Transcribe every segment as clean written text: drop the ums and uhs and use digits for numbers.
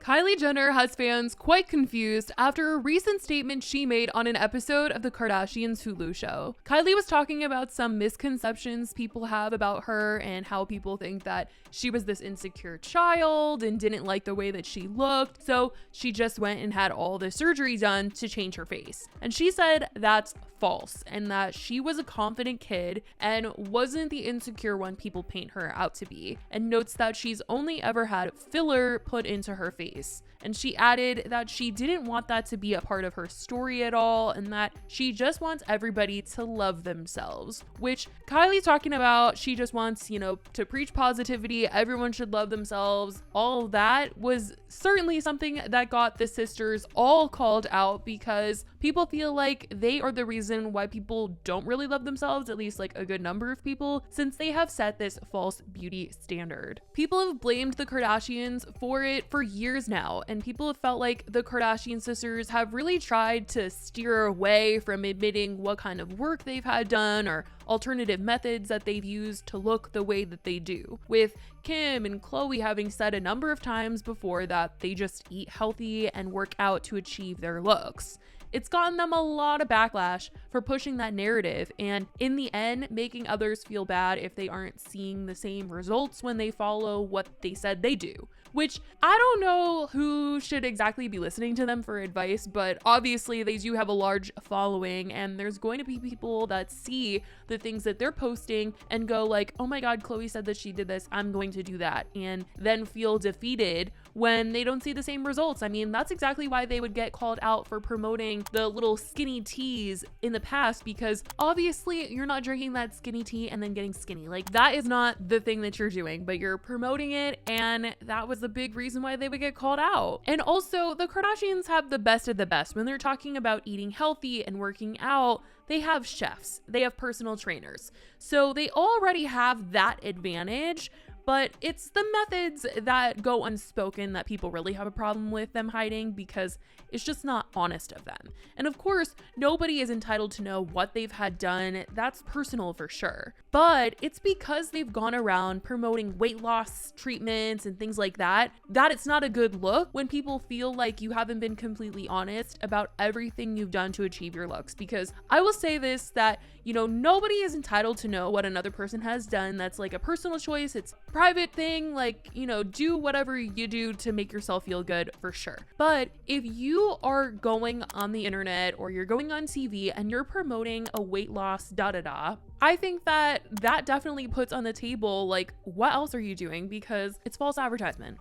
Kylie Jenner has fans quite confused after a recent statement she made on an episode of the Kardashians Hulu show. Kylie was talking about some misconceptions people have about her and how people think that she was this insecure child and didn't like the way that she looked, so she just went and had all the surgery done to change her face. And she said that's false and that she was a confident kid and wasn't the insecure one people paint her out to be, and notes that she's only ever had filler put into her face. And she added that she didn't want that to be a part of her story at all and that she just wants everybody to love themselves, which Kylie talking about she just wants, to preach positivity, everyone should love themselves. All of that was certainly something that got the sisters all called out because people feel like they are the reason why people don't really love themselves, at least like a good number of people, since they have set this false beauty standard. People have blamed the Kardashians for it for years now, and people have felt like the Kardashian sisters have really tried to steer away from admitting what kind of work they've had done or alternative methods that they've used to look the way that they do, with Kim and Khloe having said a number of times before that they just eat healthy and work out to achieve their looks. It's gotten them a lot of backlash for pushing that narrative and in the end making others feel bad if they aren't seeing the same results when they follow what they said they do. Which I don't know who should exactly be listening to them for advice, but obviously they do have a large following and there's going to be people that see the things that they're posting and go like, oh my God, Khloe said that she did this, I'm going to do that, and then feel defeated when they don't see the same results. I mean, that's exactly why they would get called out for promoting the little skinny teas in the past, because obviously you're not drinking that skinny tea and then getting skinny. Like, that is not the thing that you're doing, but you're promoting it, and that was the big reason why they would get called out. And also, the Kardashians have the best of the best. When they're talking about eating healthy and working out, they have chefs, they have personal trainers. So they already have that advantage. But it's the methods that go unspoken that people really have a problem with them hiding because it's just not honest of them. And of course, nobody is entitled to know what they've had done. That's personal for sure. But it's because they've gone around promoting weight loss treatments and things like that it's not a good look when people feel like you haven't been completely honest about everything you've done to achieve your looks. Because I will say this, that, nobody is entitled to know what another person has done. That's like a personal choice. It's private thing, like, do whatever you do to make yourself feel good for sure. But if you are going on the internet or you're going on TV and you're promoting a weight loss I think that definitely puts on the table, like, what else are you doing? Because it's false advertisement,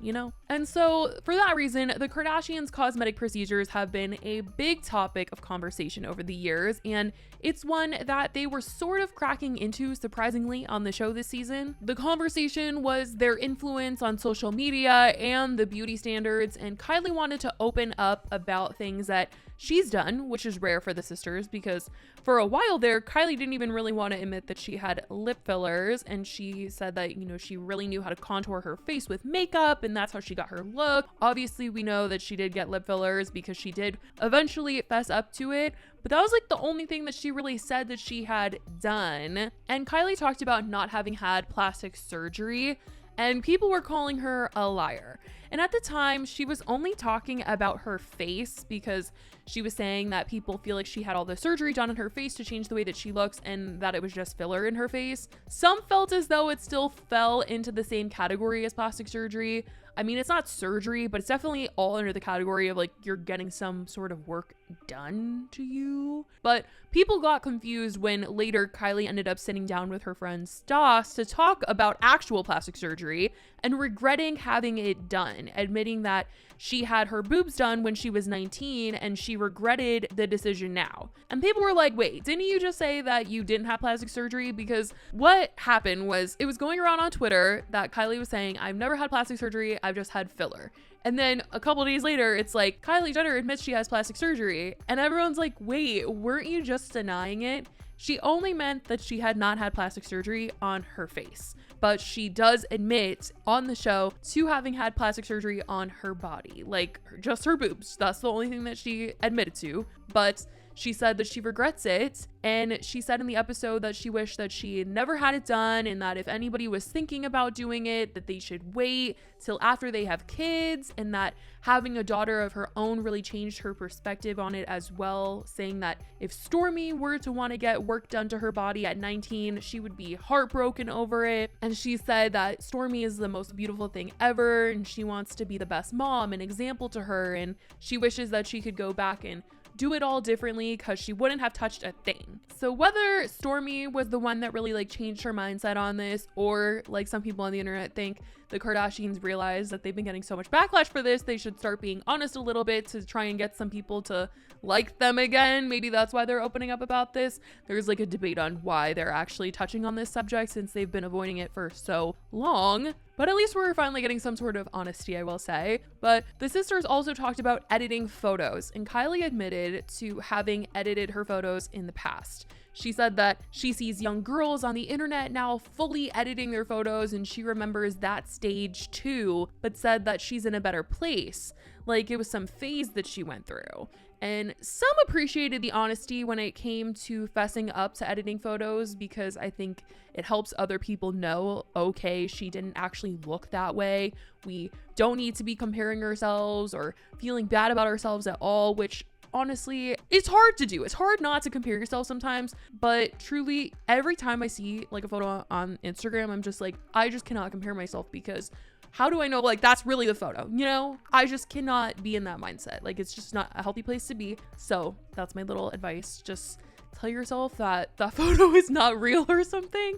And so for that reason, the Kardashians' cosmetic procedures have been a big topic of conversation over the years, and it's one that they were sort of cracking into, surprisingly, on the show this season. The conversation was their influence on social media and the beauty standards, and Kylie wanted to open up about things that she's done, which is rare for the sisters because for a while there, Kylie didn't even really want to admit that she had lip fillers, and she said that, she really knew how to contour her face with makeup and that's how she got her look. Obviously, we know that she did get lip fillers because she did eventually fess up to it, but that was like the only thing that she really said that she had done. And Kylie talked about not having had plastic surgery, and people were calling her a liar. And at the time, she was only talking about her face because she was saying that people feel like she had all the surgery done on her face to change the way that she looks and that it was just filler in her face. Some felt as though it still fell into the same category as plastic surgery. I mean, it's not surgery, but it's definitely all under the category of like you're getting some sort of work done to you. But people got confused when later Kylie ended up sitting down with her friend Stas to talk about actual plastic surgery and regretting having it done, admitting that she had her boobs done when she was 19 and she regretted the decision now. And people were like, wait, didn't you just say that you didn't have plastic surgery? Because what happened was it was going around on Twitter that Kylie was saying, I've never had plastic surgery, I've just had filler. And then a couple days later, it's like Kylie Jenner admits she has plastic surgery. And everyone's like, wait, weren't you just denying it? She only meant that she had not had plastic surgery on her face. But she does admit on the show to having had plastic surgery on her body, like just her boobs. That's the only thing that she admitted to. But she said that she regrets it. And she said in the episode that she wished that she never had it done, and that if anybody was thinking about doing it, that they should wait till after they have kids, and that having a daughter of her own really changed her perspective on it as well, saying that if Stormy were to want to get work done to her body at 19, she would be heartbroken over it. And she said that Stormy is the most beautiful thing ever, and she wants to be the best mom and example to her, and she wishes that she could go back and do it all differently because she wouldn't have touched a thing. So whether Stormy was the one that really like changed her mindset on this, or like some people on the internet think the Kardashians realize that they've been getting so much backlash for this, they should start being honest a little bit to try and get some people to like them again. Maybe that's why they're opening up about this. There's like a debate on why they're actually touching on this subject since they've been avoiding it for so long. But at least we're finally getting some sort of honesty, I will say. But the sisters also talked about editing photos, and Kylie admitted to having edited her photos in the past. She said that she sees young girls on the internet now fully editing their photos, and she remembers that stage too, but said that she's in a better place. Like it was some phase that she went through. And some appreciated the honesty when it came to fessing up to editing photos, because I think it helps other people know, okay, she didn't actually look that way. We don't need to be comparing ourselves or feeling bad about ourselves at all, which honestly, it's hard to do. It's hard not to compare yourself sometimes, but truly every time I see like a photo on Instagram, I'm just like, I just cannot compare myself, because how do I know like that's really the photo? You know, I just cannot be in that mindset. Like it's just not a healthy place to be. So that's my little advice. Just tell yourself that that photo is not real or something,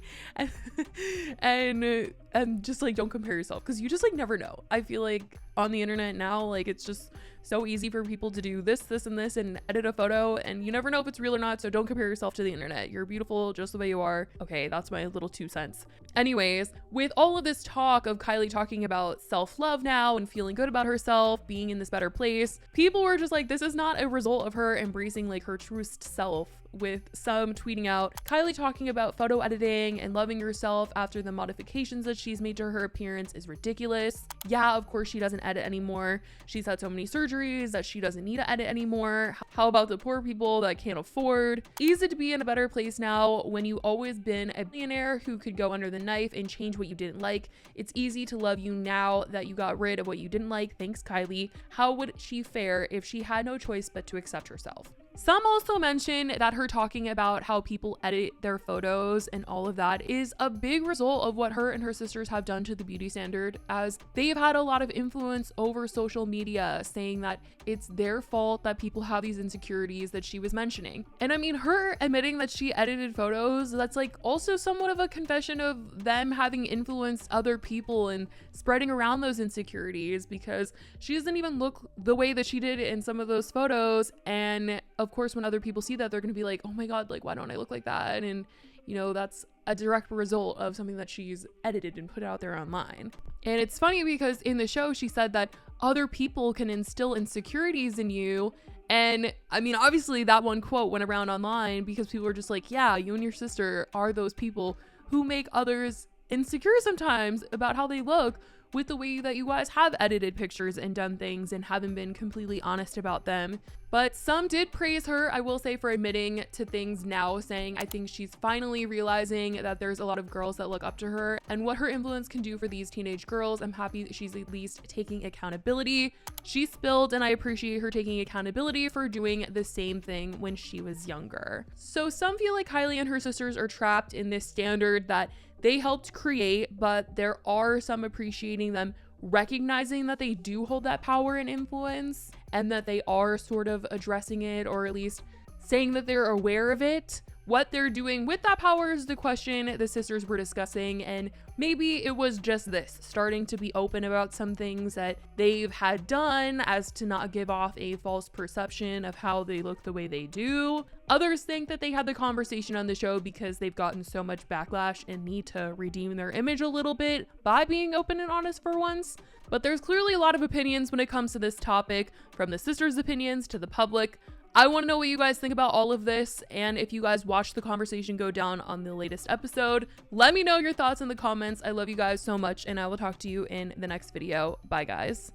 and just like don't compare yourself, because you just like never know. I feel like on the internet now, like it's just so easy for people to do this and this and edit a photo, and you never know if it's real or not. So don't compare yourself to the internet. You're beautiful just the way you are. Okay, that's my little 2 cents. Anyways, with all of this talk of Kylie talking about self-love now and feeling good about herself, being in this better place, people were just like, this is not a result of her embracing like her truest self, with some tweeting out Kylie talking about photo editing and loving herself after the modifications that she's made to her appearance is ridiculous. Yeah, of course she doesn't edit anymore. She's had so many surgeries that she doesn't need to edit anymore. How about the poor people that can't afford? Easy to be in a better place now when you've always been a billionaire who could go under the knife and change what you didn't like. It's easy to love you now that you got rid of what you didn't like. Thanks, Kylie. How would she fare if she had no choice but to accept herself? Some also mention that her talking about how people edit their photos and all of that is a big result of what her and her sisters have done to the beauty standard, as they've had a lot of influence over social media, saying that it's their fault that people have these insecurities that she was mentioning. And I mean, her admitting that she edited photos, that's like also somewhat of a confession of them having influenced other people and spreading around those insecurities, because she doesn't even look the way that she did in some of those photos. And of course, when other people see that, they're going to be like, oh my God, like, why don't I look like that? And, you know, that's a direct result of something that she's edited and put out there online. And it's funny because in the show, she said that other people can instill insecurities in you. And I mean, obviously that one quote went around online because people were just like, yeah, you and your sister are those people who make others insecure sometimes about how they look, with the way that you guys have edited pictures and done things and haven't been completely honest about them. But some did praise her, I will say, for admitting to things now, saying, I think she's finally realizing that there's a lot of girls that look up to her and what her influence can do for these teenage girls. I'm happy that she's at least taking accountability. She spilled, and I appreciate her taking accountability for doing the same thing when she was younger. So some feel like Kylie and her sisters are trapped in this standard that they helped create, but there are some appreciating them recognizing that they do hold that power and influence, and that they are sort of addressing it, or at least saying that they're aware of it. What they're doing with that power is the question the sisters were discussing, and maybe it was just this, starting to be open about some things that they've had done as to not give off a false perception of how they look the way they do. Others think that they had the conversation on the show because they've gotten so much backlash and need to redeem their image a little bit by being open and honest for once. But there's clearly a lot of opinions when it comes to this topic, from the sisters' opinions to the public. I want to know what you guys think about all of this, and if you guys watched the conversation go down on the latest episode, let me know your thoughts in the comments. I love you guys so much, and I will talk to you in the next video. Bye, guys.